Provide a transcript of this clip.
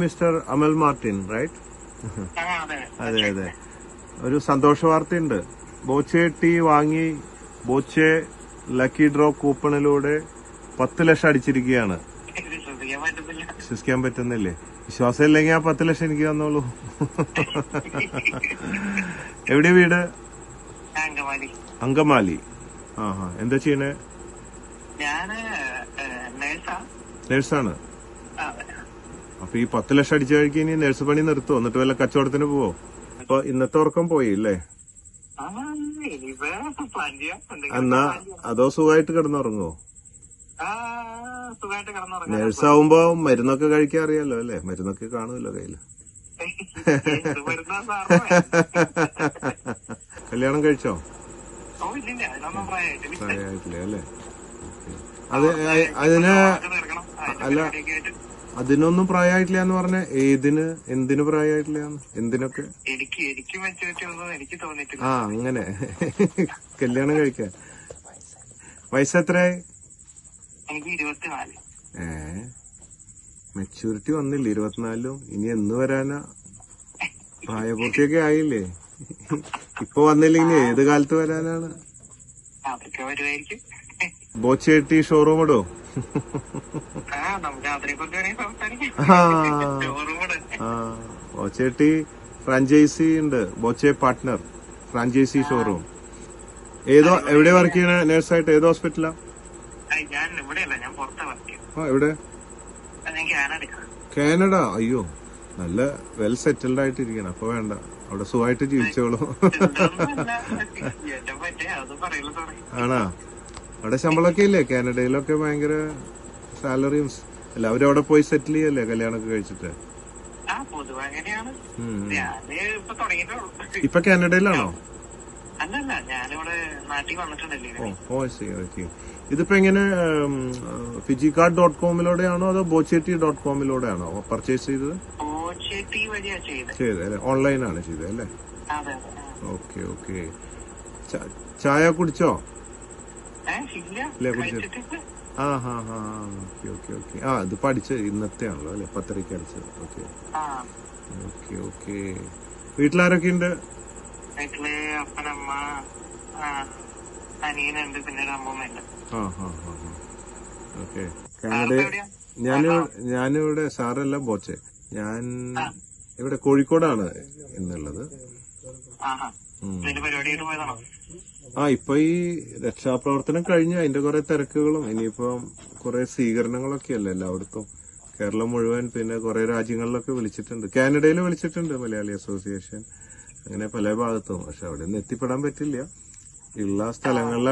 Mister അമൽ Martin right? അതെ അതെ. ഒരു സന്തോഷ വാർത്തയുണ്ട്. ബോച്ചെ ടീ വാങ്ങി ബോച്ചെ ലക്കി ഡ്രോ കൂപ്പണിലൂടെ 10 ലക്ഷം അടിച്ചിരിക്കുകയാണ്. വിശ്വസിക്കാൻ പറ്റുന്നില്ലേ? വിശ്വാസം ഇല്ലെങ്കിൽ ആ 10 ലക്ഷം എനിക്ക് തന്നോളൂ. എവിടെ വീട്? അങ്കമാലി. എന്താ ചെയ്യണേ? നേഴ്സാണ്. അപ്പൊ ഈ 10 ലക്ഷം അടിച്ചു കഴിക്കും ഇനി നേഴ്സ് പണി നിർത്തുവോ? എന്നിട്ട് വല്ല കച്ചവടത്തിന് പോവോ? അപ്പൊ ഇന്നത്തെ ഉറക്കം പോയി അല്ലേ? എന്നാ അതോ സുഖമായിട്ട് കിടന്നുറങ്ങോ? നേഴ്സാവുമ്പോ മരുന്നൊക്കെ കഴിക്കാൻ അറിയാലോ അല്ലേ? മരുന്നൊക്കെ കാണുമല്ലോ കയ്യില്. കല്യാണം കഴിച്ചോ? പ്രായമായിട്ടില്ലേ അല്ലേ? അത് അല്ല, അതിനൊന്നും പ്രായമായിട്ടില്ല എന്ന് പറഞ്ഞ ഏതിന്? എന്തിനു പ്രായമായിട്ടില്ല? എന്തിനൊക്കെ? അങ്ങനെ. കല്യാണം കഴിക്കാൻ വയസ്സെത്രയായി? മെച്ചൂരിറ്റി വന്നില്ല 24ലും. ഇനി എന്ന് വരാനാ? പ്രായപൂർത്തിയൊക്കെ ആയില്ലേ? ഇപ്പൊ വന്നില്ലെങ്കിൽ ഏത് കാലത്ത് വരാനാണ്? ബോച്ചേട്ടി ഷോറൂം ഇടോ? ബോച്ചേട്ടി ഫ്രാഞ്ചൈസി ഉണ്ട്. Boche partner franchise showroom. എവിടെ വർക്ക് ചെയ്യണ നേഴ്സായിട്ട്? ഏത് ഹോസ്പിറ്റലാ? എവിടെ? കാനഡ. അയ്യോ, നല്ല വെൽ സെറ്റിൽഡ് ആയിട്ടിരിക്കണം. അപ്പൊ വേണ്ട, അവിടെ സുഖമായിട്ട് ജീവിച്ചോളൂ. ആണാ? അവിടെ ശമ്പളമൊക്കെ ഇല്ലേ? കാനഡയിലൊക്കെ ഭയങ്കര സാലറിയും. എല്ലാവരും അവിടെ പോയി സെറ്റിൽ ചെയ്യല്ലേ കല്യാണമൊക്കെ കഴിച്ചിട്ട്? ഇപ്പൊ കാനഡയിലാണോ? ഓക്കെ. ഇതിപ്പോ എങ്ങനെ ഫിജികാർഡ്.കോമിലൂടെയാണോ അതോ ബോച്ചേട്ടി.കോമിലൂടെയാണോ പർച്ചേസ് ചെയ്തത്? ചെയ്തല്ലേ? ഓൺലൈനാണ് ചെയ്തത് അല്ലേ? ഓക്കെ. ചായ കുടിച്ചോ? കുടിച്ചോ? ഓക്കെ. ഇത് പഠിച്ച ഇന്നത്തെ ആണല്ലോ അല്ലെ? 10:30 അടിച്ചത്. ഓക്കെ. വീട്ടിലാരൊക്കെ ഉണ്ട്? അപ്പനമ്മ, അനിയനുണ്ട്, പിന്നെ ഒരു അമ്മൂമ്മയുണ്ട്. ഓക്കെ. ഞാനിവിടെ സാറല്ല ബോച്ചെ. ഞാൻ ഇവിടെ കോഴിക്കോടാണ് ഇന്നുള്ളത്. ഇപ്പൊ ഈ രക്ഷാപ്രവർത്തനം കഴിഞ്ഞ് അതിന്റെ കുറെ തിരക്കുകളും ഇനിയിപ്പം കുറെ സ്വീകരണങ്ങളൊക്കെ അല്ലേ എല്ലായിടത്തും, കേരളം മുഴുവൻ. പിന്നെ കുറെ രാജ്യങ്ങളിലൊക്കെ വിളിച്ചിട്ടുണ്ട്. കാനഡയിൽ വിളിച്ചിട്ടുണ്ട് മലയാളി അസോസിയേഷൻ, അങ്ങനെ പല ഭാഗത്തും. പക്ഷെ അവിടെ ഒന്നും എത്തിപ്പെടാൻ പറ്റില്ല. ഉള്ള സ്ഥലങ്ങളിൽ